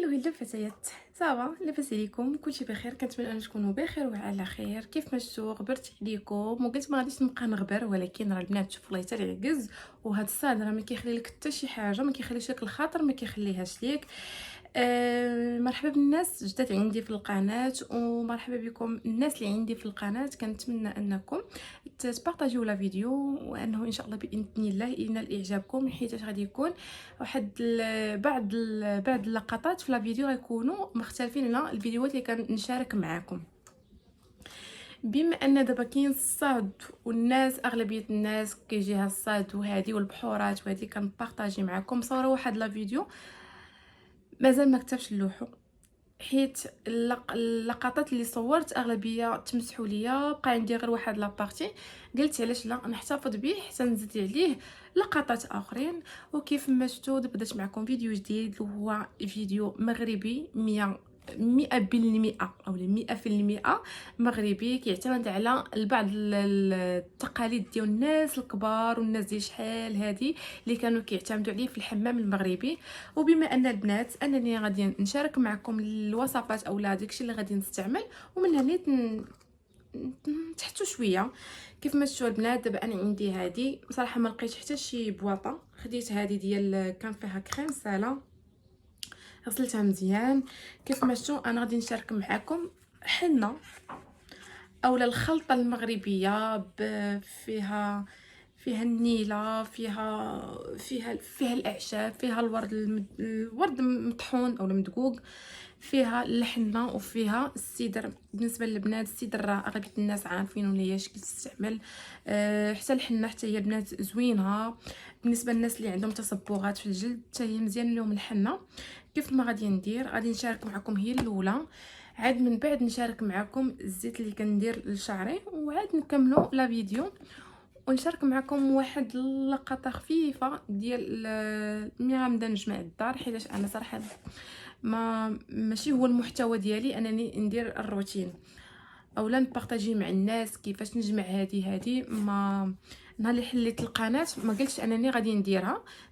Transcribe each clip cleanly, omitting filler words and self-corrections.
هلو فتيات، صافا لاباس عليكم؟ كلشي بخير؟ كنتمنى ان تكونوا بخير وعلى خير. كيف ما شفتوا غبرت عليكم وقلت ما غاديش نبقى نغبر، ولكن راه البنات شوفوا الله حتى العكز، وهاد الصاد راه ما كيخلي لك حتى شي حاجه، ما كيخليش لك الخاطر، ما كيخليهاش ليك. مرحبا بالناس جداد عندي في القناه، ومرحبا بكم الناس اللي عندي في القناه. كنتمنى انكم تبارطاجيو لا فيديو، وانه ان شاء الله باذن الله ينال اعجابكم، حيت غادي يكون واحد بعض اللقطات في لا فيديو غيكونوا مختلفين على الفيديوهات اللي كنشارك معكم. بما ان دابا كاين الصاد والناس اغلبيه الناس كيجيها الصاد وهذه والبحورات وهذه، كنبارطاجي معكم صوره واحد لا فيديو مازال ما كتبش اللوحو، حيت اللقطات اللي صورت اغلبيه تمسحوا ليا، بقى عندي غير واحد لابارتي. قلت علاش لا نحتفظ به حتى نزيد عليه لقطات اخرين. وكيف ما شفتوا بدات معكم فيديو جديد، وهو فيديو مغربي 100% او 100% مغربي، كيعتمد على بعض التقاليد ديال الناس الكبار والناس ديال شحال هذه اللي كانوا كيعتمدوا عليه في الحمام المغربي. وبما ان البنات انني غادي نشارك معكم الوصفات او داكشي اللي غادي نستعمل، ومن هنا تحتو شويه. كيف ما شفتوا البنات دابا انا عندي هذه، بصراحه ما لقيت حتى شي بواطه، خديت هذه ديال كان فيها كريم سالا، غسلتها مزيان. كيف ما شفتوا انا غادي نشارك معكم حنه اولا الخلطه المغربيه فيها النيله، فيها الاعشاب، فيها الورد مطحون او مدقوق، فيها الحنه وفيها السيدر. بالنسبه للبنات السيدر راه اغلبيه الناس عارفين ولا هي شكل تستعمل. حتى الحنه حتى هي البنات زوينه. بالنسبه للناس اللي عندهم تصبغات في الجلد حتى هي مزيان لهم الحنه. كيف ما غادي ندير، غادي نشارك معكم هي الاولى، عاد من بعد نشارك معكم الزيت اللي كندير لشعري، وعاد نكملوا لا فيديو ونشارك معكم واحد اللقطه خفيفه ديال ملي غنبدا مع الدار، حيت انا صراحه ماشي هو المحتوى ديالي انني ندير الروتين اولا نبارطاجي مع الناس كيفاش نجمع هذه. ما نهار اللي حليت القناه ما قلتش انني غادي ندير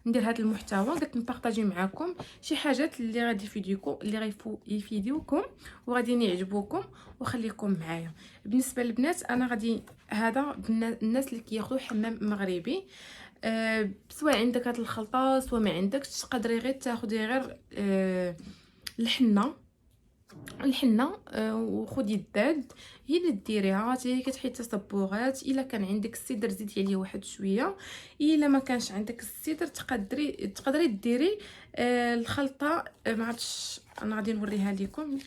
هذا المحتوى، قلت نبارطاجي معكم شي حاجات اللي غادي يفيدوكم، اللي يفيدوكم وغادي يعجبوكم، وخليكم معايا. بالنسبه للبنات انا غادي هذا الناس اللي كياخذوا حمام مغربي، سواء عندك هاد الخلطه سواء ما عندكش، تقدري غير تاخدي غير الحنه وخدي الداد هي اللي ديريها، حتى هي كتحيد تصبغات. الا كان عندك السيدر زيدي عليه واحد شويه، الا ما كانش عندك السيدر تقدري ديري الخلطه. ما عرفتش انا غادي نوريها لكم.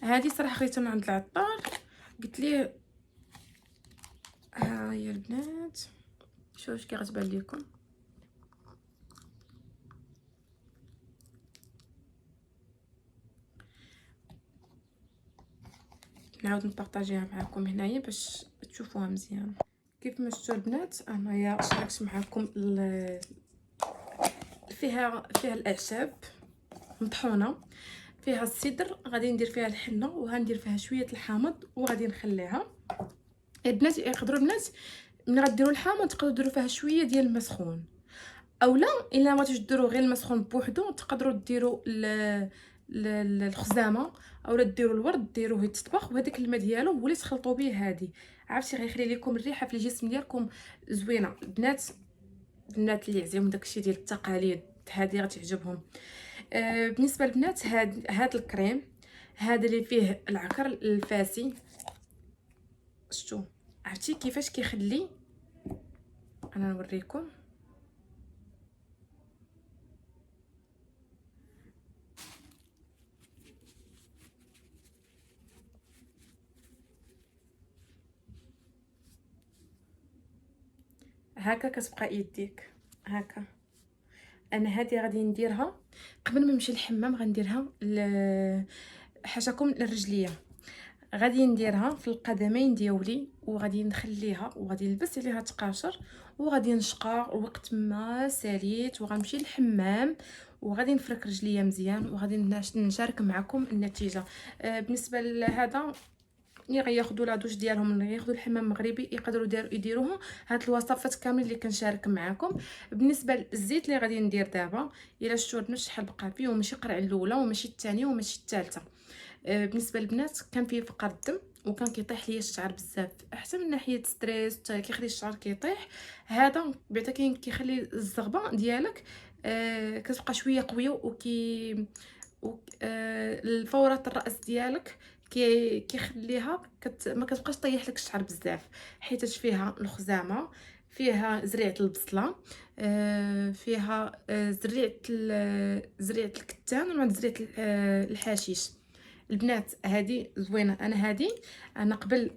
هذه صراحه خديتها من عند العطار، قلت ليه ها هي البنات، شوفوا كي غتبان لكم. نعاود نبارطاجيها معكم هنايا باش تشوفوها مزيان. كيف ما شفتوا البنات انايا شاركت معكم فيها الاعشاب مطحونه، فيها السدر، غادي ندير فيها الحنه، وغندير فيها شويه الحامض، وغادي نخليها. البنات يقدروا البنات ملي غديروا الحامض تقدروا ديروا فيها شويه ديال الماء سخون، اولا الا ما تديروا غير الماء سخون بوحدو تقدروا ديروا الخزامه، اولا ديروا الورد ديروه يتطبخ، وهذاك الماء ديالو هو اللي تخلطوا به هذه. عرفتي غيخلي لكم الريحه في الجسم ديالكم زوينه. البنات اللي عزيهم داكشي ديال التقاليد هذه غتعجبهم. بالنسبه للبنات هاد الكريم هذا اللي فيه العكر الفاسي، شتو عرفتي كيفاش كيخلي، انا نوريكم. هكا كتبقى يديك هكا. انا هذه غادي نديرها قبل ما نمشي للحمام، غنديرها حاشاكم الرجليه، غادي نديرها في القدمين ديالي، وغادي نخليها وغادي نلبس عليها تقاشر، وغادي نشقى وقت ما ساليت وغنمشي للحمام، وغادي نفرك رجليا مزيان، وغادي نشارك معكم النتيجه. بالنسبه لهذا ملي غياخذوا لا دوش ديالهم، ملي ياخذوا الحمام المغربي يقدروا يديروها هاد الوصفات كاملين اللي كنشارك معكم. بالنسبه للزيت اللي غادي ندير دابا، الا شفتوا هاد النص شحال بقى فيه، وماشي قرعه الاولى وماشي الثانيه وماشي الثالثه. بالنسبه للبنات كان فيه فقر الدم وكان كيطيح ليا الشعر بزاف، حتى من ناحيه ستريس كيخلي الشعر كيطيح. هذا بعدا كيخلي الزغبه ديالك كتبقى شويه قويه وكي الفورات الراس ديالك كيخليها ما كتبقاش طيح لك الشعر بزاف، حيت فيها الخزامه، فيها زريعه البصله، فيها زريعه الكتان ومع زريعه الحشيش. البنات هذه زوينه. انا قبل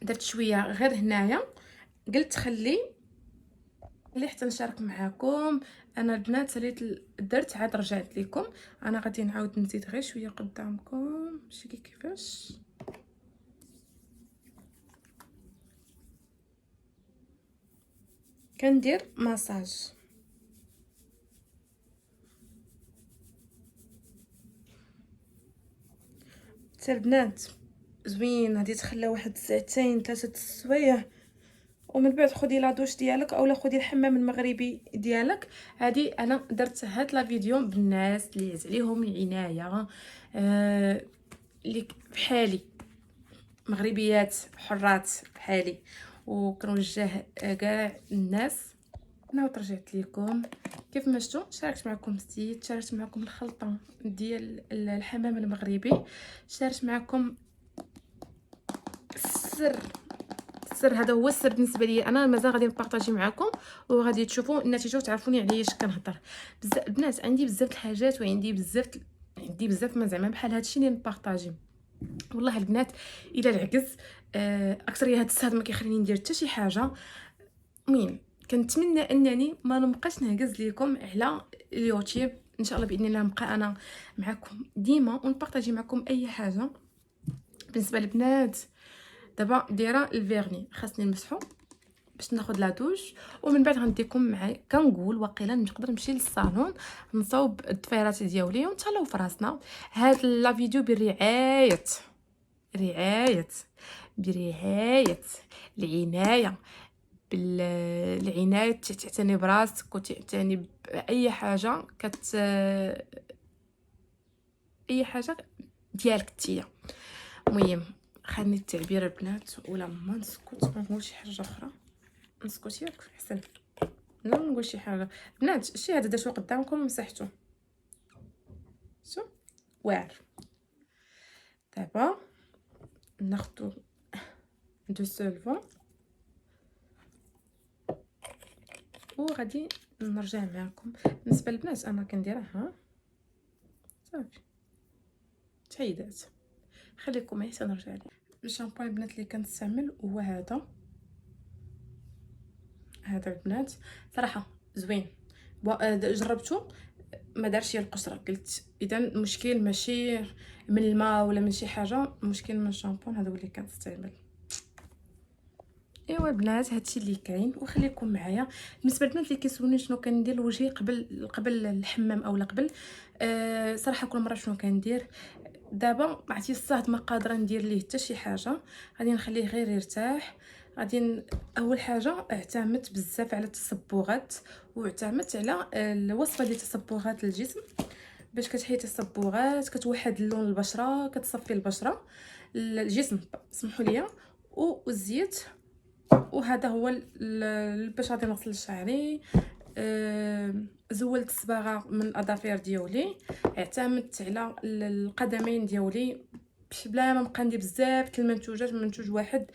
درت شويه غير هنايا، قلت خلي حتى نشارك معاكم. انا البنات ساليت درت عاد رجعت لكم. انا غادي نعاود نزيد غير شويه قدامكم ماشي كيفاش. كندير ماساج. حتى البنات زوين، غادي تخلى واحد ساعتين 3 السوايع، ومن بعد خدي لا دوش ديالك اولا خدي الحمام المغربي ديالك. هذه انا درت هاد لا فيديو بالناس اللي عز عليهم العنايه، اللي بحالي، مغربيات حرات بحالي، وكنوجه كاع الناس. نعاود رجعت لكم كيف ما شفتوا، شاركت معكم الزيت، شاركت معكم الخلطه ديال الحمام المغربي، شاركت معكم السر. هذا هو السر بالنسبه لي انا، مازال غادي نبارطاجي معكم وغادي تشوفوا النتيجه وتعرفوني على اش كنهضر. بزاف البنات عندي بزاف الحاجات وعندي بزاف ما زعما بحال هادشي اللي نبارطاجي. والله البنات الى العكس اكثر هاد السهاد ما كيخليني ندير حتى شي حاجه. المهم كنتمنى انني ما نبقاش نهكز لكم على اليوتيوب. ان شاء الله باذن الله نبقى انا معكم ديما ونبارطاجي معكم اي حاجه. بالنسبه للبنات دابا دايره الفيرني، خاصني نمسحو باش ناخذ لا دوش، ومن بعد غنديكم معايا. كنقول واقيلا نقدر نمشي للصالون نصاوب الضفيرات ديالي ونتهلاو في راسنا. هاد لا فيديو برعايه برعايه العنايه، بالعنايه تعتني براسك وتعتني باي حاجه اي حاجه ديالك نتيا. المهم خلني التعبير البنات، ولا ما نسكت ما نقول شي حاجه اخرى. نسكت ياك احسن، لا نقول شي حاجه. بنات الشيء هذا درتو قدامكم مسحتو شو واعر. دابا ناخذ دو سولفون وغادي نرجع معكم. بالنسبه للبنات انا كنديرها صافي تحيدات، خليكم معايا حتى نرجع لكم. الشامبو البنات اللي كنستعمل هو هذا البنات صراحه زوين. جربته ما دارش القشره، قلت اذا المشكل ماشي من الماء ولا من شي حاجه، المشكل من الشامبو هذا هو اللي كنستعمل. ايوا البنات هادشي اللي كاين، وخليكم معايا. بالنسبه للبنات اللي كيسولوني شنو كندير لوجهي قبل الحمام اولا قبل، صراحه كل مره شنو كندير دابا عرفتي الصهد ما قادره ندير ليه حتى شي حاجه، غادي نخليه غير يرتاح. غادي اول حاجه اعتمدت بزاف على التصبغات، واعتمدت على الوصفه ديال تصبغات الجسم باش كتحيد التصبغات، كتوحد لون البشره، كتصفي البشره الجسم سمحوا لي، والزيت. وهذا هو باش غادي نغسل شعري. زولت الصباغه من الاظافر ديالي، اعتمدت على القدمين ديالي بلا ما نبقى ندير بزاف المنتوجات. منتوج واحد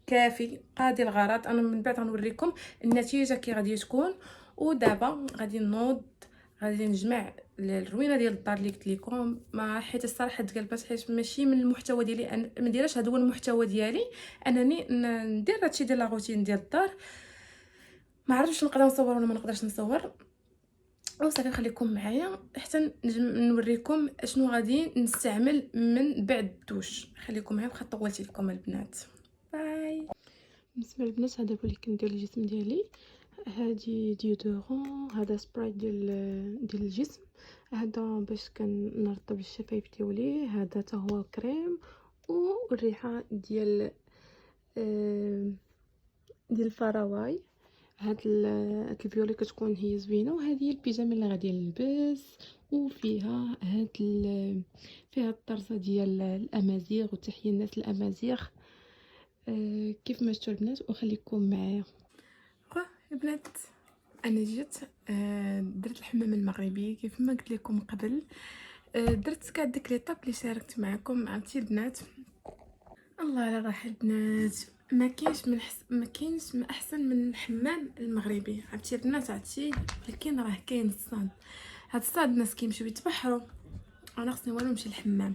كافي قاضي الغرض. انا من بعد غنوريكم النتيجه كي غادي تكون. ودابا غادي نوض، غادي نجمع الروينه ديال الدار اللي قلت لكم. ما حيت الصراحه تقلبات، حيت ماشي من المحتوى ديالي انا، ما نديرش هذا هو المحتوى ديالي انني ندير هادشي ديال لا روتين ديال الدار. ما عرفتش نقدر نصور ولا ما نقدرش نصور، وصافي خليكم معايا حتى نوريكم شنو غادي نستعمل من بعد الدوش. خليكم معايا بقى طولت لكم البنات. باي. بالنسبه للبنات هذا هو اللي كندير للجسم ديالي. هادي ديودورون، هذا سبراي ديال الجسم، هذا باش كنرطب الشفايف ديالي، هذا حتى هو كريم، والريحه ديال الفراواي. هاد الفيولي كتكون هي زوينه، وهذه هي البيجامه اللي غادي نلبس. وفيها فيها الطرزه ديال الامازيغ، وتحيه الناس الامازيغ. كيف ما شفتوا البنات، وخليكم معايا. البنات، انا جيت درت الحمام المغربي كيف ما قلت لكم قبل. درت كاع داك لي طاب اللي شاركت معكم. عرفتي البنات، الله على راحه البنات، ما كاينش من احسن من الحمام المغربي. عرفتي البنات، عرفتي ولكن راه كاين الصاد. هاد الصاد الناس كيمشيو يتبحروا، انا خصني والو نمشي للحمام.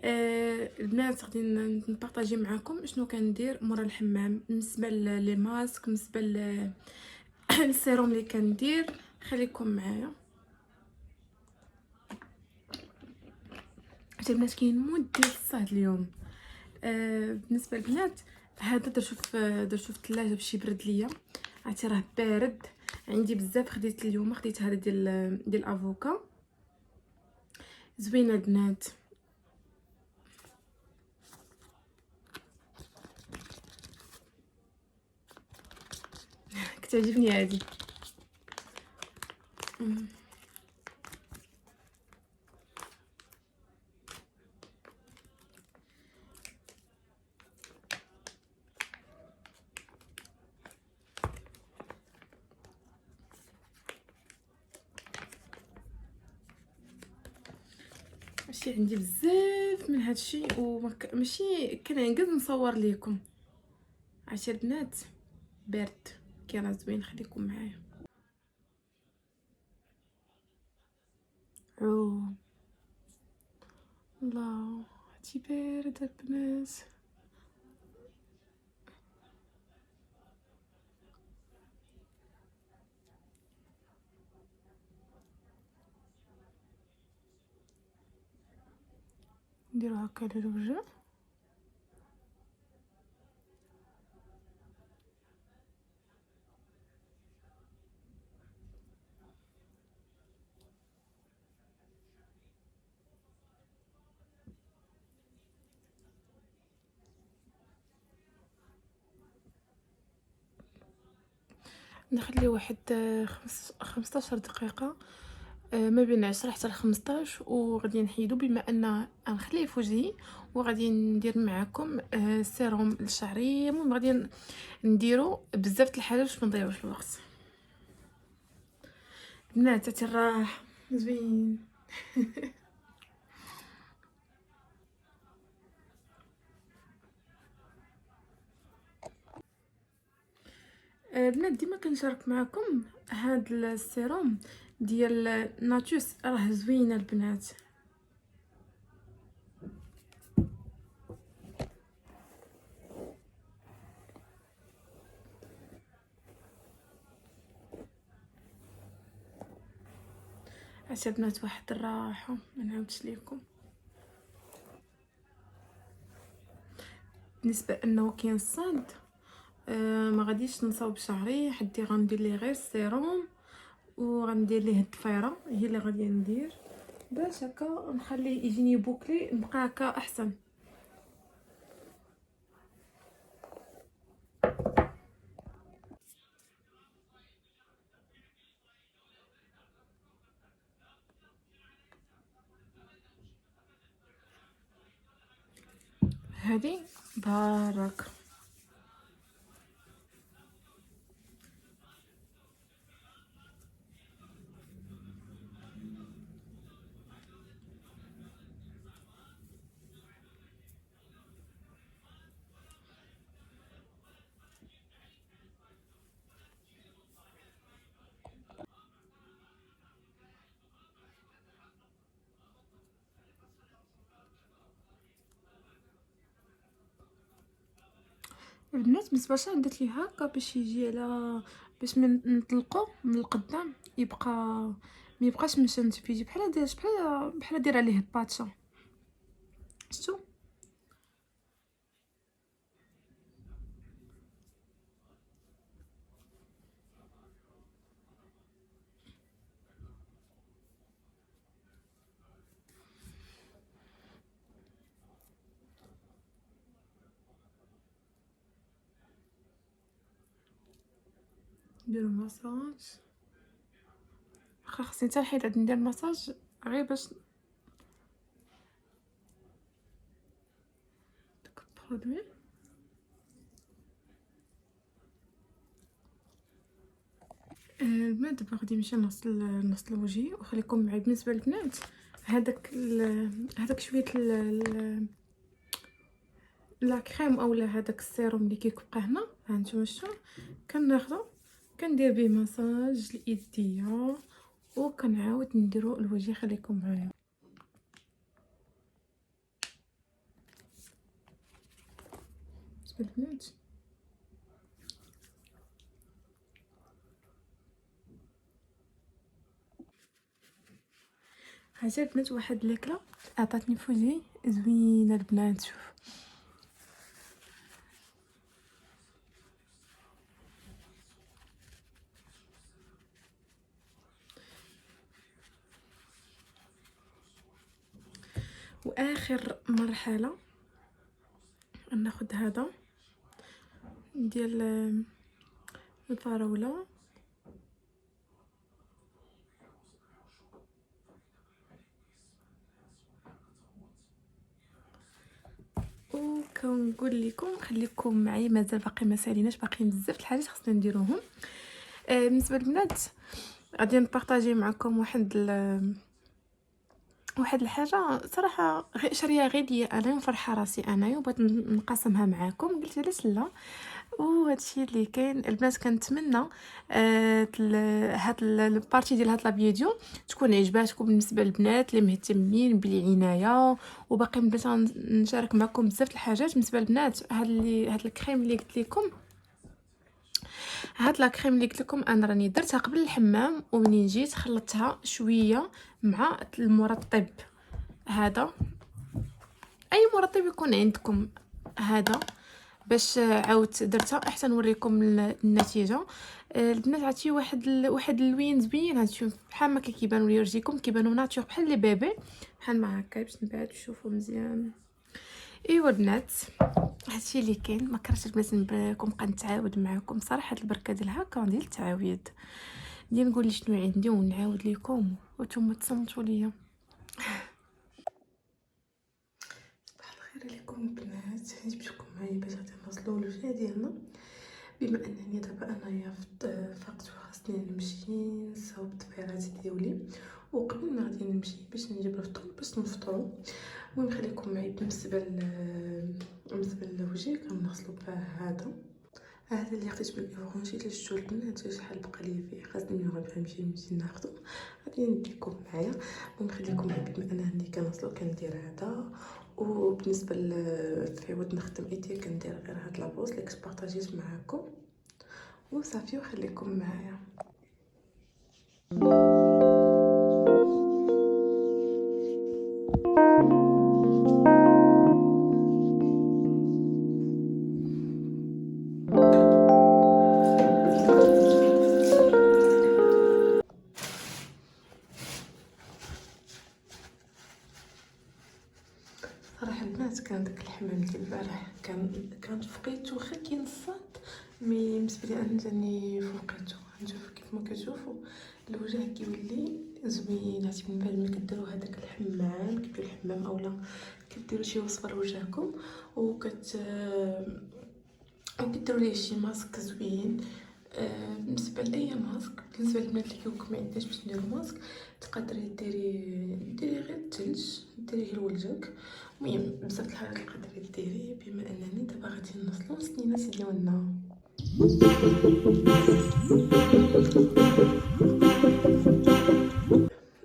البنات غادي نبارطاجي معكم شنو كندير مورا الحمام بالنسبه لي ماسك، بالنسبه للسيروم اللي كندير. خليكم معايا. البنات كاين مود ديال الصهد اليوم. بالنسبه للبنات، هذا درتو في الثلاجه باش يبرد ليا. عرفتي راه بارد عندي بزاف. خديت اليوم هذا ديال الافوكا، زوينه البنات. كتعجبني هذه. ماشي عندي بزاف من هادشي، ماشي كنعجز نصور ليكم. عرفتي البنات، بارد كان زوين. خليكم معايا. اوه الله، هادشي بارد البنات. نديرو هكا للوجه. نخلي واحد 15 دقيقه، ما بين 10 حتى ل 15، وغادي نحيدو بما ان غنخليه في وجهي. وغادي ندير معكم سيروم لشعري. المهم غادي نديرو بزاف د الحاجات باش ما نضيعوش الوقت. بنات تاع الراح زوين. بنات، ديما كنشارك معكم هاد السيروم ديال ناتوس، راه زوينه البنات. عشا بنات واحد الراحه ما نعاودش ليكم. بالنسبه انه كاين الصاد، ما غاديش نصاوب شعري. حدي غندير ليه غير السيروم، وغندير ليه الضفيره هي اللي غادي ندير باش هكا نخليه يجيني بوكلي، نبقى هكا احسن. هذه بارك. البنات بالنسبه للشعر درت ليه هكا باش يجي على، باش من نطلقو من القدام يبقى، ما يبقاش مشنتف، يجي بحال داير عليه باتشا. شفتوا؟ نديرو مساج. خاصني حتى الحين عاد ندير مساج غير باش داك البرودوي. البنات دابا غادي نمشي نغسل وجهي وخليكم معايا. بالنسبه للبنات هذاك شويه لا كريم اولا هذاك السيروم اللي كيبقى هنا، ها نتوما شفتوا، كناخذو كندير به مساج ليديا وكنعاود نديرو الوجه. خليكم معايا. بالنسبه للبنات هاجي البنات واحد الاكله عطاتني فوجي زوينه البنات. شوف واخر مرحله ناخذ هذا ديال الفراوله وكنقول لكم خليكم معايا، مازال باقي ما ساليناش، باقيين بزاف الحاجات خصنا نديروهم. بالنسبه للبنات غادي نبارطاجي معكم واحد الحاجه صراحه شريه غير ليا انا وفرحه راسي انايا وبغيت نقاسمها معكم. قلت علاش لا. وهادشي اللي كاين البنات كنتمنى هاد البارتي ديال هاد الفيديو تكون عجباتكم بالنسبه للبنات اللي مهتمين بالعنايه. وباقي بغيت نشارك معكم بزاف الحاجات بالنسبه للبنات. هاد الكريم اللي قلت لكم، هاد لاكريم اللي قلت لكم انا راني درتها قبل الحمام، ومنين جيت خلطتها شويه مع المرطب. هذا اي مرطب يكون عندكم هذا باش عاودت درتها احسن نوريكم النتيجه. البنات عرفتي واحد اللوين زوين. هانتوما بحال ما كيبانوا لي رجليكم، كيبانوا ناتور بحال لي بيبي بحال ما هكا باش نبعد تشوفوا مزيان. ايوا البنات هادشي اللي كاين. ما كرهتش البنات نبقى نتعاود معكم صراحه. هاد البركه ديال هكا ديال التعاويد ديال نقول لي شنو عندي ونعاود لكم وانتم تصنتوا ليا. صباح الخير عليكم البنات. جبت لكم معايا باش غادي نوصلوا الوجه ديالنا. بما انني دابا انايا فقت وخاصني نمشي نصاوب الطبيعات ديالي، وقبل ما غادي نمشي باش نجيب الفطور باش نفطروا. المهم خليكم معايا. بالنسبه للوجه كنغسلوا بهذا اللي خديت من اورانجي اللي شفتوا البنات شحال بقى لي فيه. خاصني غادي نمشي ناخذو. غادي نديكم معايا. المهم خليكم معايا. بما انني كنغسلو كندير هذا. وبالنسبه في عوض نخدم ايديا كندير غير هاد لابوز اللي كنت بارطاجيت معاكم وصافي. وخليكم معايا. صراحه البنات كان داك الحمام ديال البارح كان فقيت واخا كاين الصاد، مي بالنسبه لي انا تاني فوقيتو. نشوف كيف ما كتشوفوا الوجه كيولي زوين. عرفتي من بعد ما كديروا هذاك الحمام كديروا الحمام اولا كديروا شي وصفه لوجهكم وكديروا ليه شي ماسك زوين. بالنسبه لاي ماسك، بالنسبه للبنات اللي كيقولوا ما عندناش باش نديروا ماسك، تقدري ديري غير الثلج ديريه لوجهك. المهم بزاف الحاجات تقدري ديري. بما انني دابا غادي نوصلوا لسنينات ديالنا.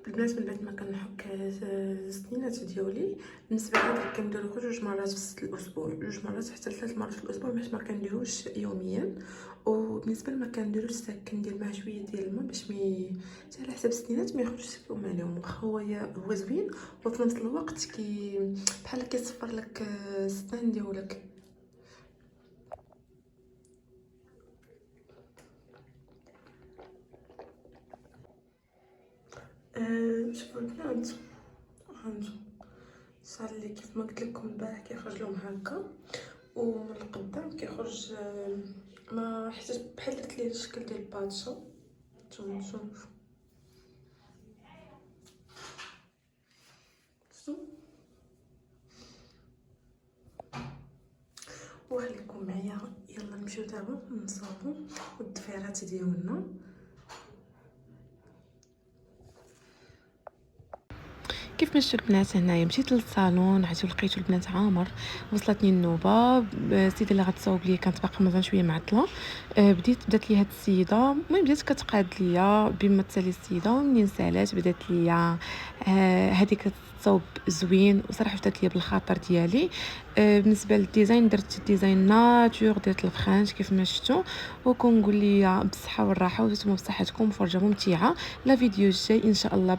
البنات من بعد ما كنحك السنينات ديالي، بالنسبه لهذا كنديرو غير 2 مرات في الاسبوع، 2 مرات حتى 3 مرات في الاسبوع باش ما كنديروش يوميا. وبالنسبه لما كنديروش كندير مع شويه ديال الماء باش على حسب السنينات ما يخرجش فيهم عليهم. واخا هو زوين وفي نفس الوقت بحال كيصفر لك السنان ديالك. شوفوا البنات هانتوما صار كيف ما قلت لكم البارح كيخرج لهم هكا، ومن القدام كيخرج ما حيت بحال درت ليه الشكل ديال باتشا. نتوما شوفوا شفتوا. وخليكم معايا، يلا نمشيو دابا نصاوبوا الضفيرات ديالنا. كيف ما شفتوا البنات هنايا مشيت للصالون عاد لقيتو البنات عامر. وصلتني النوبه، السيده اللي غتصاوب ليا كانت باقا مازال شويه معطله. بدات لي هاد السيده، المهم بدات كتقاد ليا بما تسالي السيده. منين سالات بدات ليا هذيك الثوب زوين، وصراحه بدات ليا بالخاطر ديالي. بالنسبه للديزاين درت ديزاين ناتور، درت الفرنش كيف ما شفتوا. وكنقول ليا بالصحه والراحه وانتم بصحتكم، فرجه ممتعه. لا فيديو الجاي ان شاء الله.